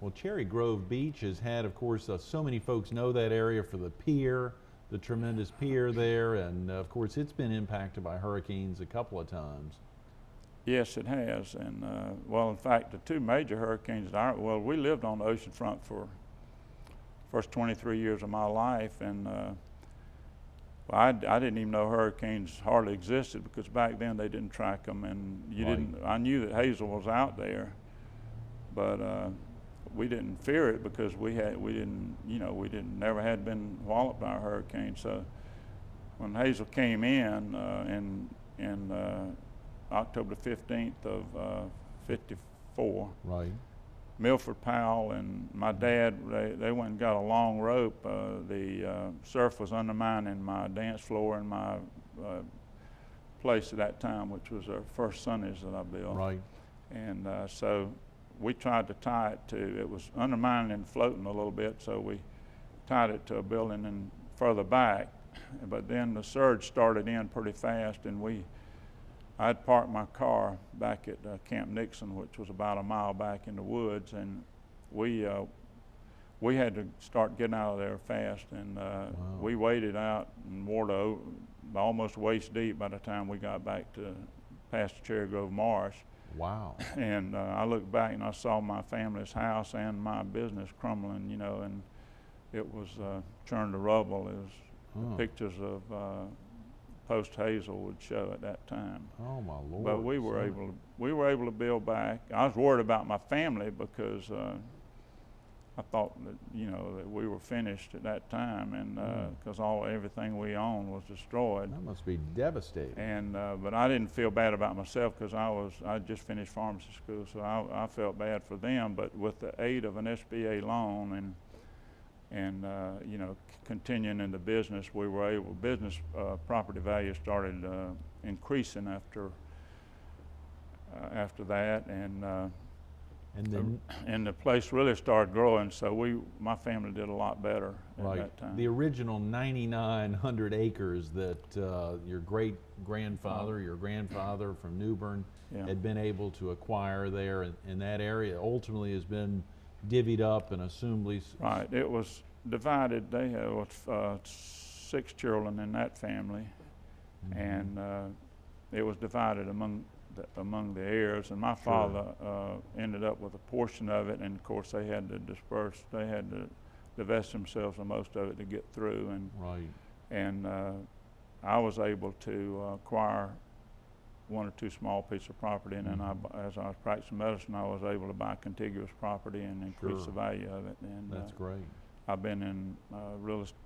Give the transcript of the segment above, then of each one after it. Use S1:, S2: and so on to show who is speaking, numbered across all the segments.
S1: Well, Cherry Grove Beach has had, of course, so many folks know that area for the pier, the tremendous pier there, and of course it's been impacted by hurricanes a couple of times.
S2: Yes, it has, and well, in fact, the two major hurricanes, well, we lived on the ocean front for first 23 years of my life, and well, I didn't even know hurricanes hardly existed because back then they didn't track them, and you
S1: Right.
S2: didn't. I knew that Hazel was out there, but we didn't fear it because we never had been walloped by a hurricane. So when Hazel came in October 15th of '54.
S1: Right.
S2: Milford Powell and my dad, they went and got a long rope. The surf was undermining my dance floor and my place at that time, which was our first Sundays that I built.
S1: Right.
S2: And so we tried to tie it it was undermining and floating a little bit, so we tied it to a building and further back. But then the surge started in pretty fast, and I'd parked my car back at Camp Nixon, which was about a mile back in the woods, and we had to start getting out of there fast, and
S1: Wow.
S2: we waded out and water almost waist deep by the time we got back past the Cherry Grove Marsh.
S1: Wow.
S2: And I looked back and I saw my family's house and my business crumbling, and it was turned to rubble. It was pictures of post Hazel would show at that time.
S1: Oh my Lord.
S2: But we were able to build back. I was worried about my family because I thought that we were finished at that time, and because everything we owned was destroyed.
S1: That must be devastating.
S2: And but I didn't feel bad about myself because I just finished pharmacy school, so I felt bad for them. But with the aid of an SBA loan and continuing in the business, we were able. Property value started increasing after that, and the place really started growing. So my family did a lot better at that time.
S1: The original 9,900 acres that your great-grandfather, your grandfather from New Bern had been able to acquire there in that area ultimately has been divvied up and assumedly.
S2: Right, it was divided. They had 6 children in that family, and it was divided among the heirs, and my father ended up with a portion of it, and of course they had to disperse. They had to divest themselves of most of it to get through, and I was able to acquire 1 or 2 small pieces of property, and then as I was practicing medicine, I was able to buy contiguous property and increase the value of it. And
S1: that's great.
S2: I've been in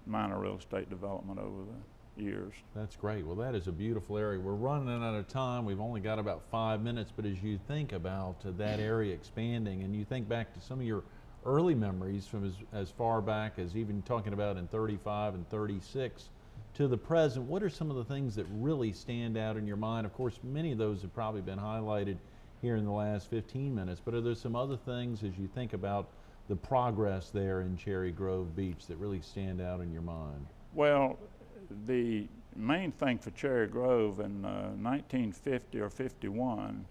S2: minor real estate development over the years.
S1: That's great. Well, that is a beautiful area. We're running out of time. We've only got about 5 minutes, but as you think about that area expanding and you think back to some of your early memories from as far back as even talking about in 35 and 36 to the present, what are some of the things that really stand out in your mind? Of course, many of those have probably been highlighted here in the last 15 minutes, but are there some other things as you think about the progress there in Cherry Grove Beach that really stand out in your mind?
S2: Well, the main thing for Cherry Grove in 1950 or 51,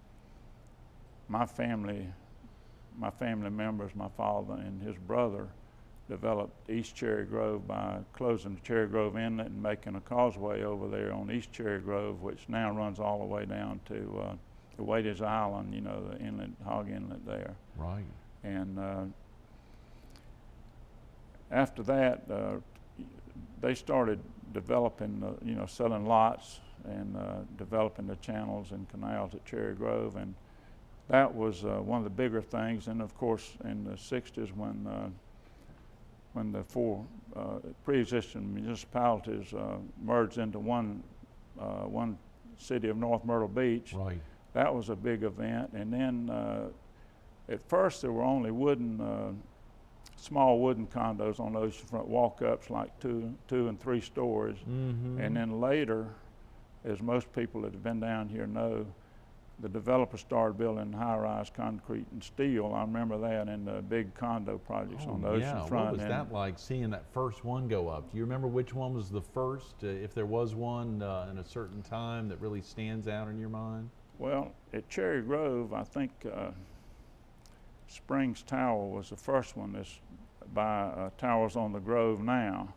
S2: my family members, my father and his brother, developed East Cherry Grove by closing the Cherry Grove Inlet and making a causeway over there on East Cherry Grove, which now runs all the way down to the Wadey's Island, the inlet, Hog Inlet there.
S1: Right.
S2: And after that, they started developing, selling lots and developing the channels and canals at Cherry Grove, and that was one of the bigger things. And of course, in the '60s, when the 4 pre-existing municipalities merged into one city of North Myrtle Beach,
S1: right.
S2: That was a big event. And then at first there were only small wooden condos on the oceanfront, walk-ups like 2 and 3 stories.
S1: Mm-hmm.
S2: And then later, as most people that have been down here know, the developer started building high-rise concrete and steel. I remember that in the big condo projects on the oceanfront.
S1: What was that like, seeing that first one go up? Do you remember which one was the first, if there was one in a certain time that really stands out in your mind?
S2: Well, at Cherry Grove, I think Springs Tower was the first one that's by Towers on the Grove now.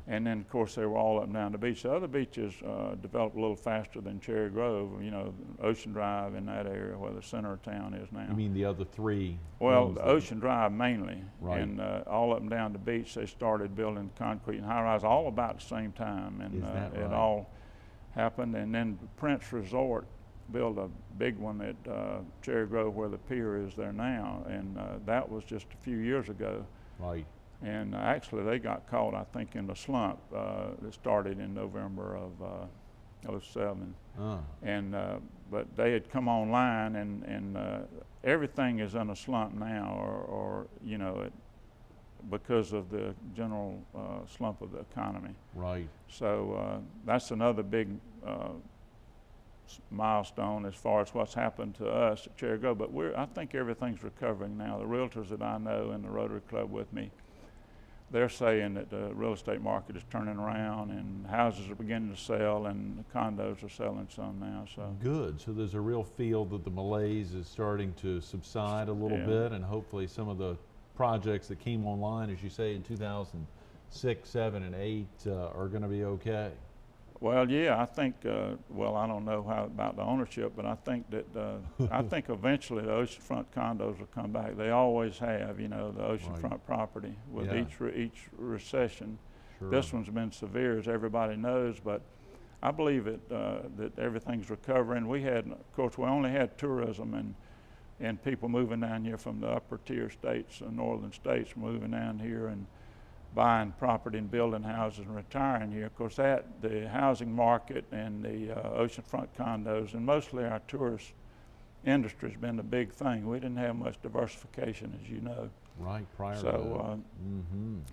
S2: And then, of course, they were all up and down the beach. The other beaches developed a little faster than Cherry Grove, you know, Ocean Drive in that area where the center of town is now.
S1: You mean the other three?
S2: Well, the Ocean Drive mainly.
S1: Right.
S2: And all up and down the beach, they started building concrete and high-rise all about the same time. And
S1: Is that
S2: it
S1: right?
S2: all happened. And then Prince Resort built a big one at Cherry Grove where the pier is there now. And that was just a few years ago.
S1: Right.
S2: And actually, they got caught, I think, in the slump that started in November of '07. And but they had come online, and everything is in a slump now, or you know, because of the general slump of the economy.
S1: Right.
S2: So that's another big milestone as far as what's happened to us at Cherry Grove. But I think everything's recovering now. The realtors that I know in the Rotary Club with me, they're saying that the real estate market is turning around and houses are beginning to sell and the condos are selling some now. So
S1: good. So there's a real feel that the malaise is starting to subside a little bit, and hopefully some of the projects that came online, as you say, in 2006, 7, and 8 are going to be okay.
S2: Well, yeah, I think, well, I don't know how about the ownership, but I think that, I think eventually the oceanfront condos will come back. They always have, you know, the oceanfront property with each recession.
S1: Sure.
S2: This one's been severe, as everybody knows, but I believe that everything's recovering. We had, of course, we only had tourism and people moving down here from the upper tier states, northern states, moving down here and buying property and building houses and retiring here. Of course, the housing market and the oceanfront condos and mostly our tourist industry has been the big thing. We didn't have much diversification, as you know.
S1: Right, prior to
S2: that.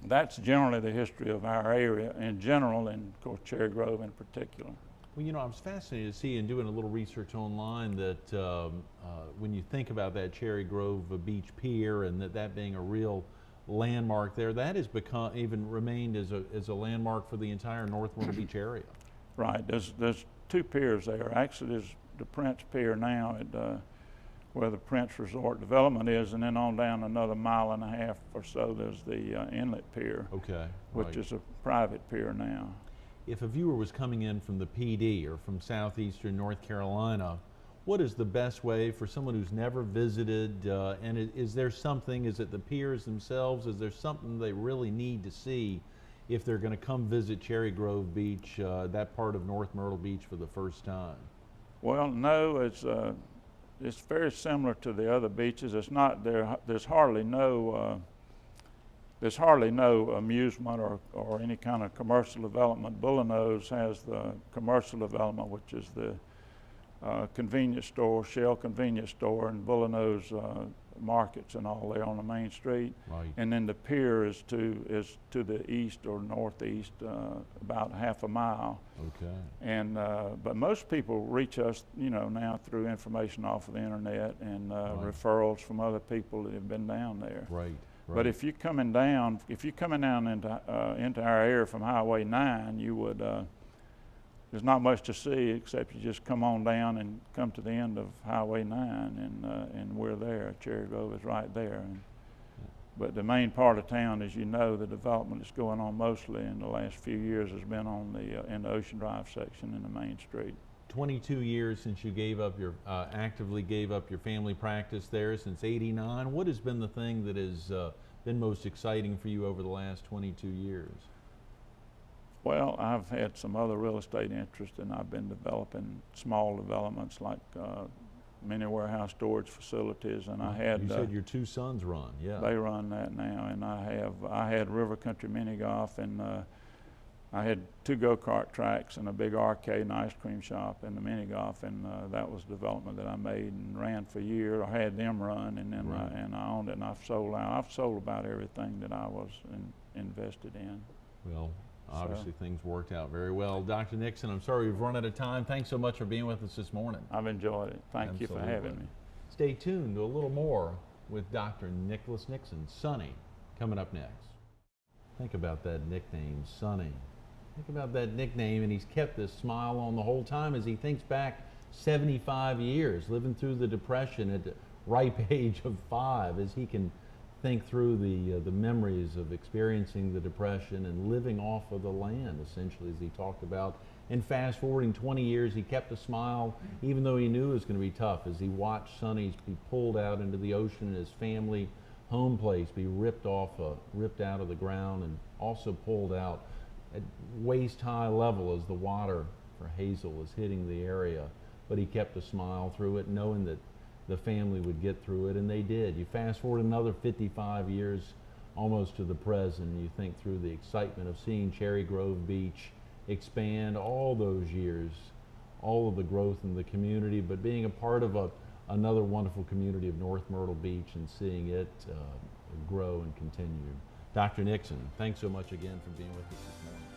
S2: That's generally the history of our area in general, and of course Cherry Grove in particular.
S1: Well, you know, I was fascinated to see in doing a little research online that when you think about that Cherry Grove Beach Pier and that being a real landmark there, that has become, even remained as a landmark for the entire North Myrtle Beach area. Right.
S2: There's two piers there. Actually, there's the Prince Pier now at where the Prince Resort development is, and then on down another 1.5 miles or so, there's the Inlet Pier.
S1: Okay.
S2: Which is a private pier now.
S1: If a viewer was coming in from the PD or from southeastern North Carolina, what is the best way for someone who's never visited, and is there something, is it the piers themselves, is there something they really need to see if they're going to come visit Cherry Grove Beach, that part of North Myrtle Beach, for the first time?
S2: Well, no, it's very similar to the other beaches. It's not there. There's hardly no amusement or any kind of commercial development. Bullino's has the commercial development, which is the convenience store, Shell convenience store, and Bullino's markets and all there on the main street.
S1: Right.
S2: And then the pier is to the east or northeast, about 1/2 mile.
S1: Okay.
S2: And but most people reach us, you know, now through information off of the internet and referrals from other people that have been down there.
S1: Right.
S2: But if you're coming down into our area from Highway 9, you would. There's not much to see except you just come on down and come to the end of Highway 9, and we're there. Cherry Grove is right there. But the main part of town, as you know, the development that's going on mostly in the last few years has been on in the Ocean Drive section in the main street. 22
S1: years since you gave up your actively gave up your family practice there, since '89. What has been the thing that has been most exciting for you over the last 22 years?
S2: Well, I've had some other real estate interest, and I've been developing small developments like mini warehouse storage facilities, and I had.
S1: You said your two sons run, yeah.
S2: They run that now, and I had River Country Mini Golf, and I had 2 go-kart tracks and a big arcade and ice cream shop and the mini golf, and that was development that I made and ran for a year. I had them run, and then I owned it, and I've sold out. I've sold about everything that I was invested in.
S1: Well, obviously things worked out very well. Dr. Nixon, I'm sorry we've run out of time. Thanks so much for being with us this morning.
S2: I've enjoyed it. Thank you for having me.
S1: Stay tuned to a little more with Dr. Nicholas Nixon, Sonny, coming up next. Think about that nickname, Sonny. Think about that nickname, and he's kept this smile on the whole time as he thinks back 75 years, living through the Depression at ripe age of 5 as he can think through the memories of experiencing the Depression and living off of the land, essentially, as he talked about. And fast forwarding 20 years, he kept a smile, even though he knew it was going to be tough, as he watched Sonny be pulled out into the ocean and his family home place be ripped out of the ground, and also pulled out at waist-high level as the water for Hazel was hitting the area. But he kept a smile through it, knowing that the family would get through it, and they did. You fast forward another 55 years almost to the present, and you think through the excitement of seeing Cherry Grove Beach expand all those years, all of the growth in the community, but being a part of another wonderful community of North Myrtle Beach and seeing it grow and continue. Dr. Nixon, thanks so much again for being with us this morning.